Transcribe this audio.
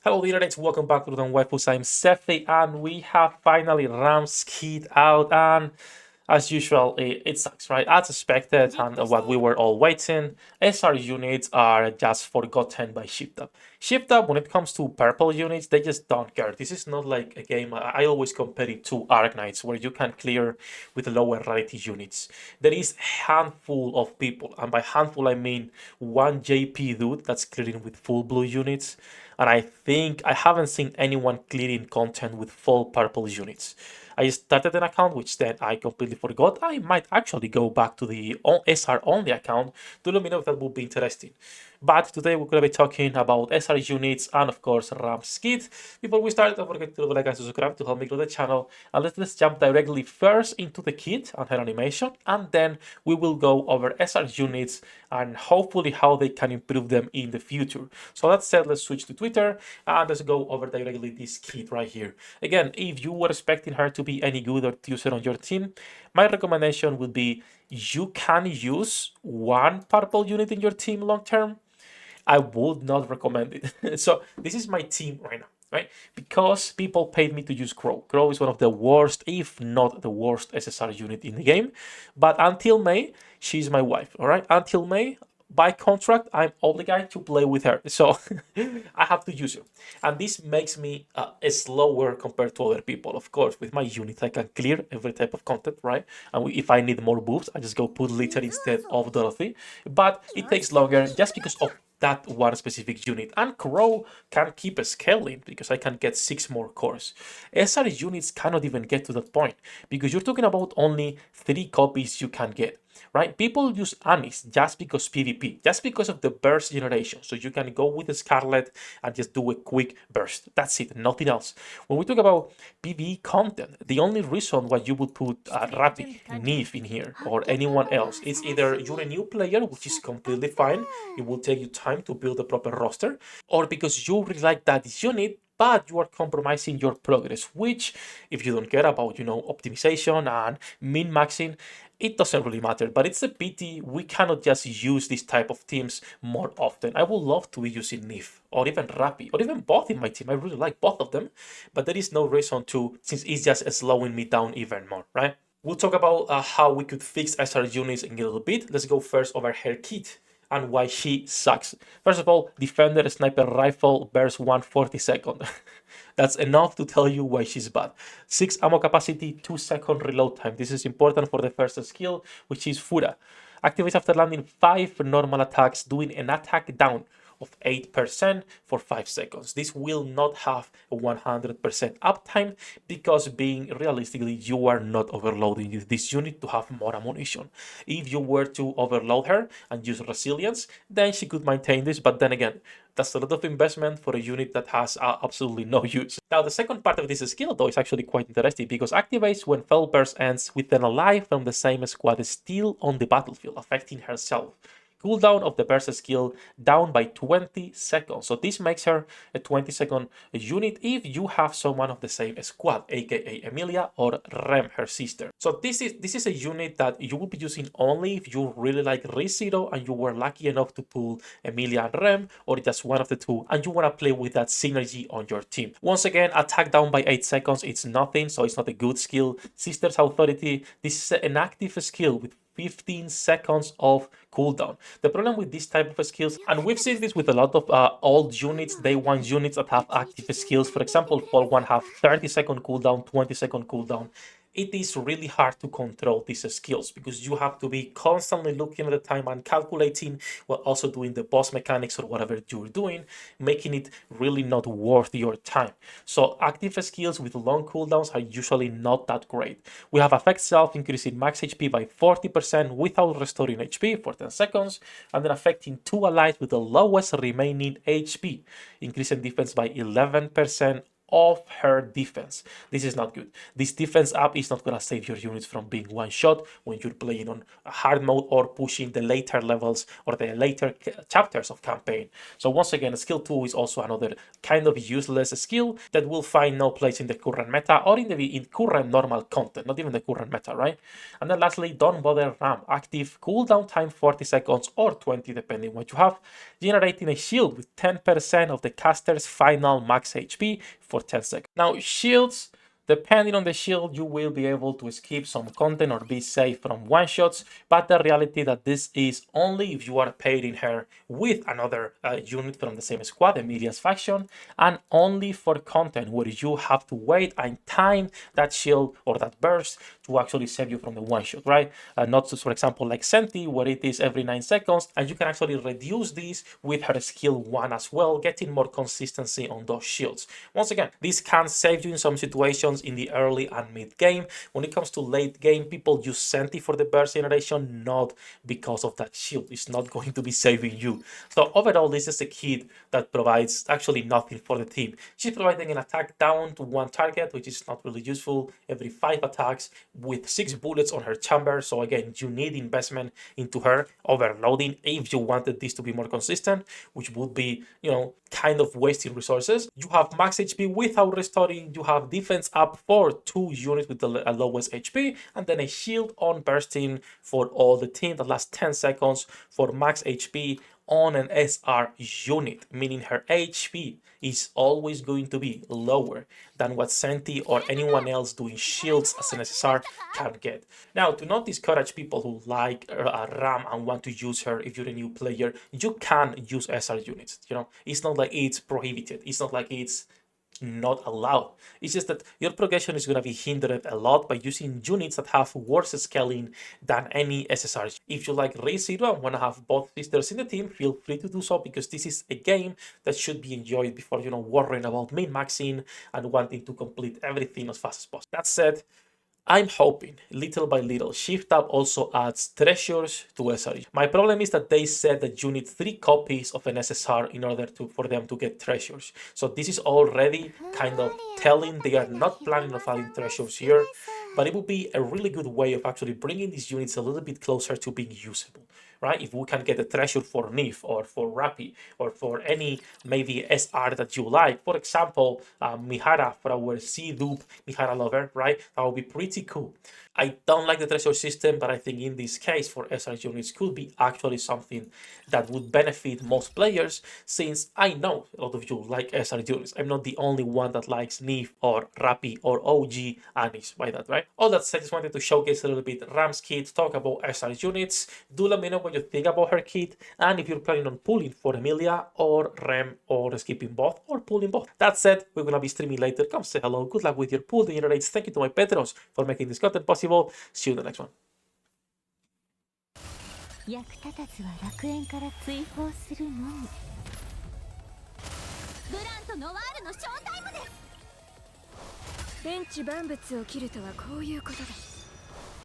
Hello internet, welcome back to the Waifus. I'm Sefhi and we have finally Ram's kit out, and as usual it sucks, right? As expected and what we were all waiting, SR units are just forgotten by Shift Up. Shift Up, when it comes to purple units, they just don't care. This is not like a game, I always compare it to Arknights where you can clear with lower rarity units. There is handful of people, and by handful I mean one JP dude that's clearing with full blue units, and I think I haven't seen anyone clearing content with full purple units. I started an account which then I completely forgot. I might actually go back to the SR only account to let me know if that would be interesting. But today we're going to be talking about SR units and of course Ram's kit. Before we start, don't forget to leave a like and subscribe to help me grow the channel. And let's jump directly first into the kit and her animation, and then we will go over SR units and hopefully how they can improve them in the future. So that said, let's switch to Twitter and let's go over directly this kit right here. Again, if you were expecting her to be any good or to use it on your team, my recommendation would be you can use one purple unit in your team long term. I would not recommend it. So this is my team right now, right? Because people paid me to use Crow. Crow is one of the worst, if not the worst SSR unit in the game. But until May, she's my wife, all right? Until May, by contract, I'm obligated to play with her. So I have to use her. And this makes me slower compared to other people. Of course, with my unit, I can clear every type of content, right? And if I need more buffs, I just go put Litter instead of Dorothy. But it takes longer just because of that one specific unit. And Crow can keep scaling because I can get 6 more cores. SR units cannot even get to that point because you're talking about only 3 copies you can get. Right? People use Anis just because PvP, just because of the burst generation. So you can go with the Scarlet and just do a quick burst. That's it, nothing else. When we talk about PvE content, the only reason why you would put Rappi, Neve in here, or anyone else, is either you're a new player, which is completely fine, it will take you time to build a proper roster, or because you really like that unit, but you are compromising your progress, which if you don't care about, optimization and min-maxing, it doesn't really matter. But it's a pity we cannot just use this type of teams more often. I would love to be using Nif or even Rappi or even both in my team. I really like both of them, but there is no reason to, since it's just slowing me down even more, right? We'll talk about how we could fix SR units in a little bit. Let's go first over her kit and why she sucks. First of all, Defender Sniper Rifle bears 1/42. That's enough to tell you why she's bad. 6 ammo capacity, 2-second reload time. This is important for the first skill, which is Fura. Activates after landing 5 normal attacks, doing an attack down of 8% for 5 seconds. This will not have a 100% uptime because being realistically, you are not overloading this unit to have more ammunition. If you were to overload her and use resilience, then she could maintain this, but then again, that's a lot of investment for a unit that has absolutely no use. Now, the second part of this skill, though, is actually quite interesting because activates when Fell Burst ends with an ally from the same squad still on the battlefield, affecting herself. Cooldown of the burst skill down by 20 seconds. So this makes her a 20-second unit if you have someone of the same squad, aka Emilia or Rem, her sister. So this is a unit that you will be using only if you really like ReZero and you were lucky enough to pull Emilia and Rem, or just one of the two, and you want to play with that synergy on your team. Once again, attack down by 8 seconds, it's nothing, so it's not a good skill. Sister's Authority, this is an active skill with 15 seconds of cooldown. The problem with this type of skills, and we've seen this with a lot of old units, day 1 units that have active skills, for example, Fall 1 have 30-second cooldown, 20-second cooldown. It is really hard to control these skills because you have to be constantly looking at the time and calculating while also doing the boss mechanics or whatever you're doing, making it really not worth your time. So active skills with long cooldowns are usually not that great. We have Affect Self, increasing max HP by 40% without restoring HP for 10 seconds, and then affecting 2 allies with the lowest remaining HP, increasing defense by 11% of her defense. This is not good. This defense up is not gonna save your units from being one shot when you're playing on hard mode or pushing the later levels or the later chapters of campaign. So once again, skill 2 is also another kind of useless skill that will find no place in the current meta or in current normal content, not even the current meta, right? And then lastly, don't bother Ram. Active, cooldown time 40 seconds or 20 depending what you have, generating a shield with 10% of the caster's final max HP for 10 seconds. Now, shields, depending on the shield, you will be able to skip some content or be safe from one-shots, but the reality that this is only if you are pairing her with another unit from the same squad, the Emilia's faction, and only for content where you have to wait and time that shield or that burst to actually save you from the one-shot, right? Not just, for example, like Senti, where it is every 9 seconds, and you can actually reduce this with her skill 1 as well, getting more consistency on those shields. Once again, this can save you in some situations in the early and mid game. When it comes to late game, people use Senti for the burst generation, not because of that shield. It's not going to be saving you. So overall, this is a kit that provides actually nothing for the team. She's providing an attack down to 1 target, which is not really useful, every 5 attacks with 6 bullets on her chamber. So again, you need investment into her, overloading if you wanted this to be more consistent, which would be, you know, kind of wasting resources. You have max HP without restoring, you have defense up for 2 units with the lowest HP, and then a shield on bursting for all the team that lasts 10 seconds for max HP on an SR unit, meaning her HP is always going to be lower than what Senti or anyone else doing shields as an SSR can get. Now, to not discourage people who like Ram and want to use her if you're a new player, you can use SR units. You know, it's not like it's prohibited. It's not like it's not allowed. It's just that your progression is going to be hindered a lot by using units that have worse scaling than any SSRs. If you like ReZero and want to have both sisters in the team, feel free to do so, because this is a game that should be enjoyed before, you know, worrying about min-maxing and wanting to complete everything as fast as possible. That said, I'm hoping, little by little, Shift Up also adds treasures to SRG. My problem is that they said that you need 3 copies of an SSR in order for them to get treasures. So this is already kind of telling they are not planning on adding treasures here, but it would be a really good way of actually bringing these units a little bit closer to being usable, right? If we can get a treasure for Nif or for Rappi or for any maybe SR that you like, for example, Mihara for our C-dupe Mihara lover, right? That would be pretty cool. I don't like the treasure system, but I think in this case for SR units could be actually something that would benefit most players, since I know a lot of you like SR units. I'm not the only one that likes Nif or Rappi or OG Anis by that, right? All that said, I just wanted to showcase a little bit Ram's kit, talk about SR units. Do let me know what you think about her kit, and if you're planning on pulling for Emilia or Rem, or skipping both or pulling both. That said, we're gonna be streaming later. Come say hello. Good luck with your pull generates. Thank you to my patrons for making this content possible. See you in the next one. 役立たずは楽園から追放するのみ。ブランとノワールのショータイムです。天地万物を切るとはこういうことだ。